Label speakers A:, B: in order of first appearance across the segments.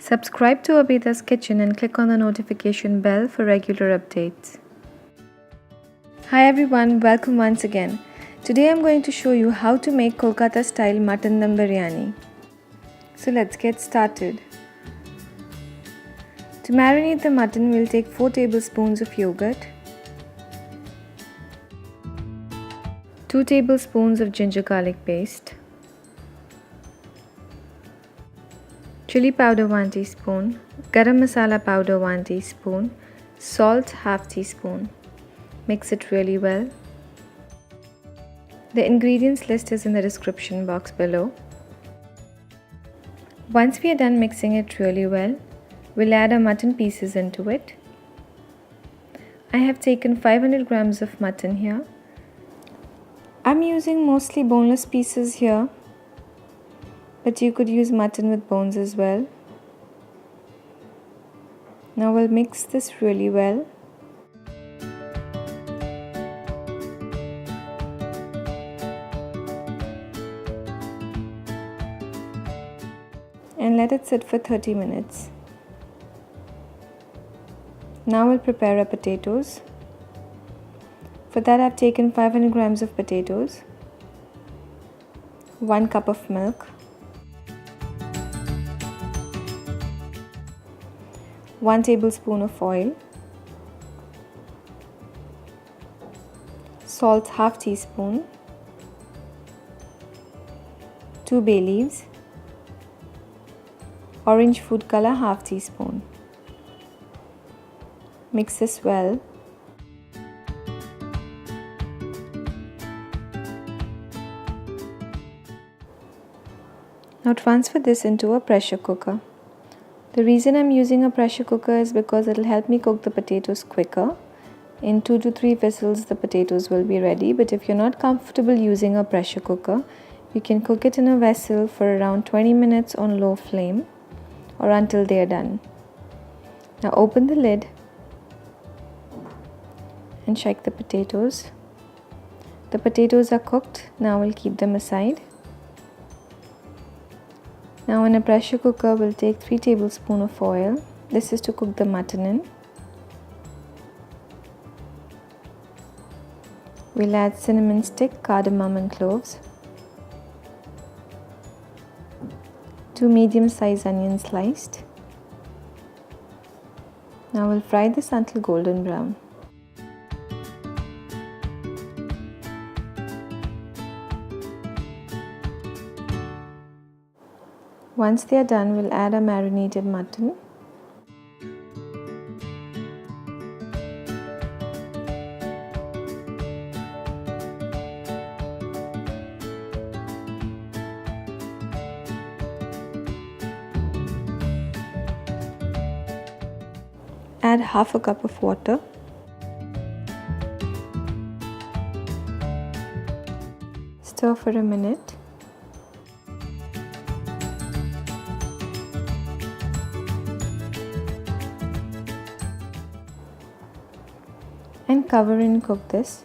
A: Subscribe to Abeda's Kitchen and click on the notification bell for regular updates. Hi everyone, welcome once again. Today I'm going to show you how to make Kolkata style mutton dum biryani. So let's get started. To marinate the mutton, we'll take 4 tablespoons of yogurt, 2 tablespoons of ginger garlic paste, chilli powder 1 teaspoon, Garam Masala powder 1 teaspoon, salt half teaspoon. Mix it really well. The ingredients list is in the description box below. Once we are done mixing it really well, we'll add our mutton pieces into it. I have taken 500 grams of mutton here. I'm using mostly boneless pieces here, but you could use mutton with bones as well. Now we'll mix this really well. And let it sit for 30 minutes. Now we'll prepare our potatoes. For that I've taken 500 grams of potatoes, 1 cup of milk, 1 tablespoon of oil, salt half teaspoon, 2 bay leaves, orange food color half teaspoon. Mix this well. Now transfer this into a pressure cooker. The reason I'm using a pressure cooker is because it will help me cook the potatoes quicker. In 2 to 3 whistles the potatoes will be ready, but if you're not comfortable using a pressure cooker, you can cook it in a vessel for around 20 minutes on low flame or until they are done. Now open the lid and check the potatoes. The potatoes are cooked. Now we'll keep them aside. Now in a pressure cooker we'll take 3 tablespoons of oil. This is to cook the mutton in. We'll add cinnamon stick, cardamom and cloves, 2 medium-sized onions sliced. Now we'll fry this until golden brown. Once they are done, we'll add our marinated mutton. Add half a cup of water. Stir for a minute. And cover and cook this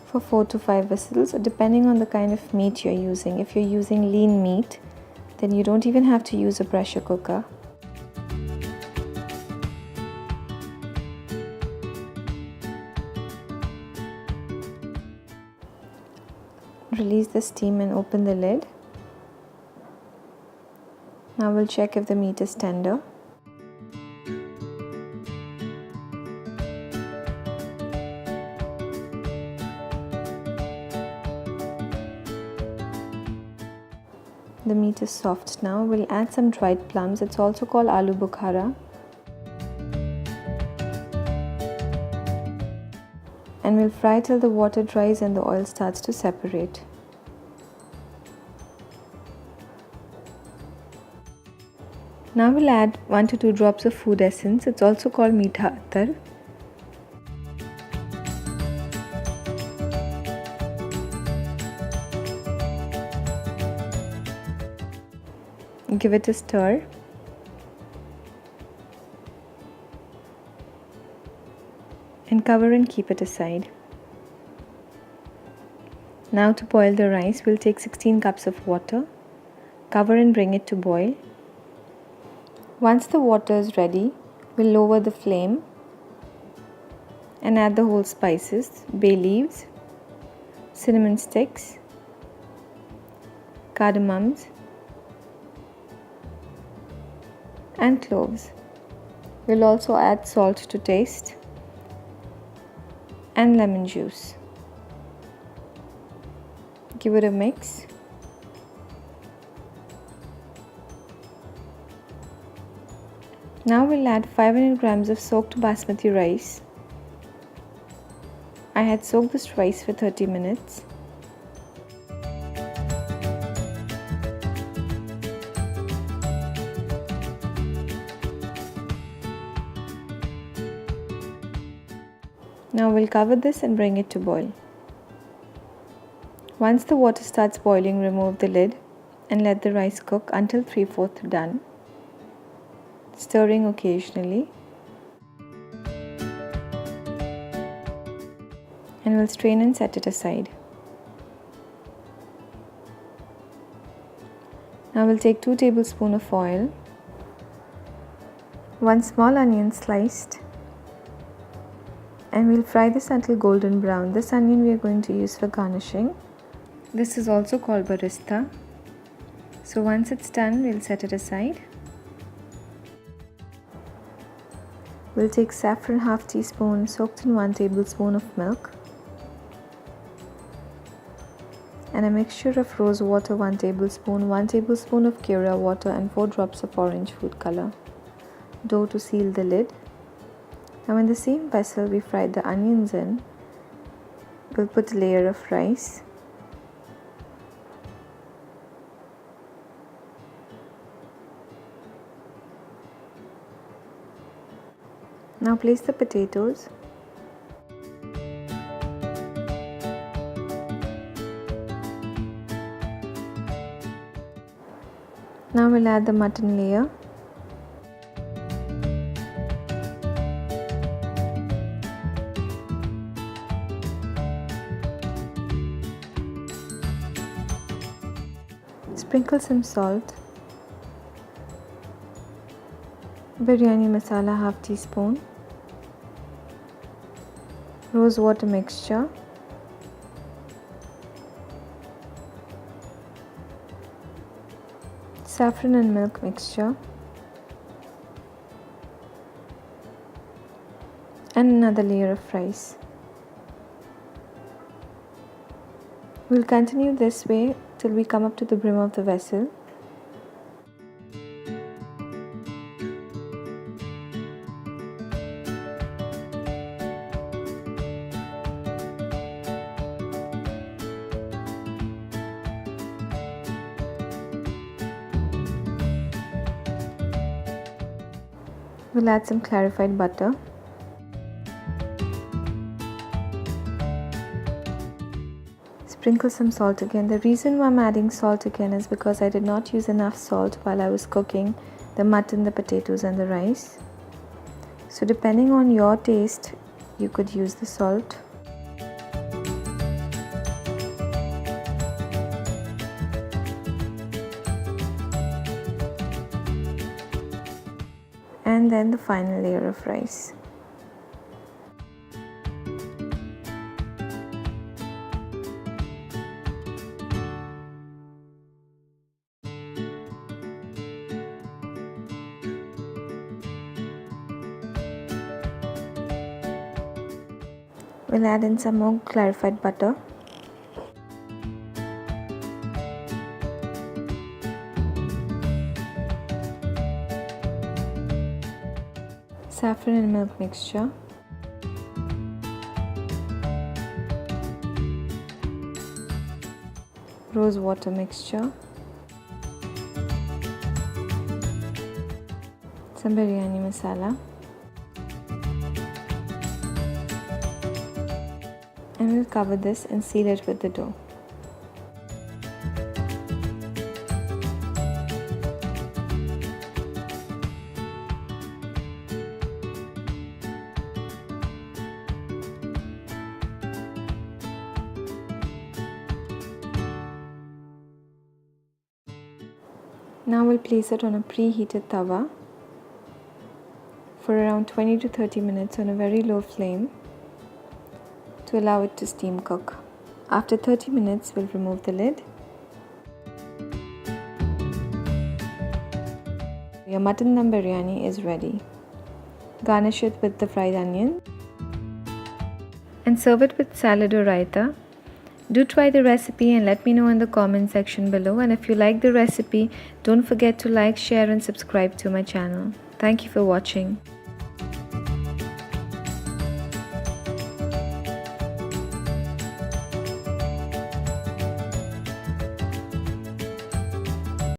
A: for 4 to 5 whistles, depending on the kind of meat you're using. If you're using lean meat, then you don't even have to use a pressure cooker. Release the steam and open the lid. Now we'll check if the meat is tender. The meat is soft now. We'll add some dried plums. It's also called aloo Bukhara. And we'll fry till the water dries and the oil starts to separate. Now we'll add 1 to 2 drops of food essence. It's also called Meetha Attar. Give it a stir. And cover and keep it aside. Now to boil the rice, we'll take 16 cups of water, cover and bring it to boil. Once the water is ready, we'll lower the flame and add the whole spices, bay leaves, cinnamon sticks, cardamoms and cloves. We'll also add salt to taste and lemon juice. Give it a mix. Now we'll add 500 grams of soaked basmati rice. I had soaked this rice for 30 minutes. Now we'll cover this and bring it to boil. Once the water starts boiling, remove the lid and let the rice cook until 3/4 done, stirring occasionally. And we'll strain and set it aside. Now we'll take 2 tablespoons of oil, 1 small onion sliced, and we'll fry this until golden brown. This onion we are going to use for garnishing. This is also called barista. So once it's done, we'll set it aside. We'll take saffron ½ teaspoon soaked in 1 tablespoon of milk, and a mixture of rose water 1 tablespoon, 1 tablespoon of Kewra Water and 4 drops of orange food color. Dough to seal the lid. Now in the same vessel we fried the onions in, we'll put a layer of rice. Now place the potatoes. Now we'll add the mutton layer. Sprinkle some salt. Biryani Masala ½ teaspoon. Rose water mixture. Saffron and milk mixture. And another layer of rice. We'll continue this way till we come up to the brim of the vessel. We'll add some clarified butter. Sprinkle some salt again. The reason why I'm adding salt again is because I did not use enough salt while I was cooking the mutton, the potatoes and the rice. So depending on your taste, you could use the salt. And then the final layer of rice. We'll add in some more clarified butter. Saffron and milk mixture. Rose water mixture. Some biryani masala. And we'll cover this and seal it with the dough. Now we'll place it on a preheated tawa for around 20 to 30 minutes on a very low flame to allow it to steam cook. After 30 minutes, we'll remove the lid. Your mutton dum biryani is ready. Garnish it with the fried onion and serve it with salad or raita. Do try the recipe and let me know in the comment section below, and if you like the recipe, don't forget to like, share and subscribe to my channel. Thank you for watching.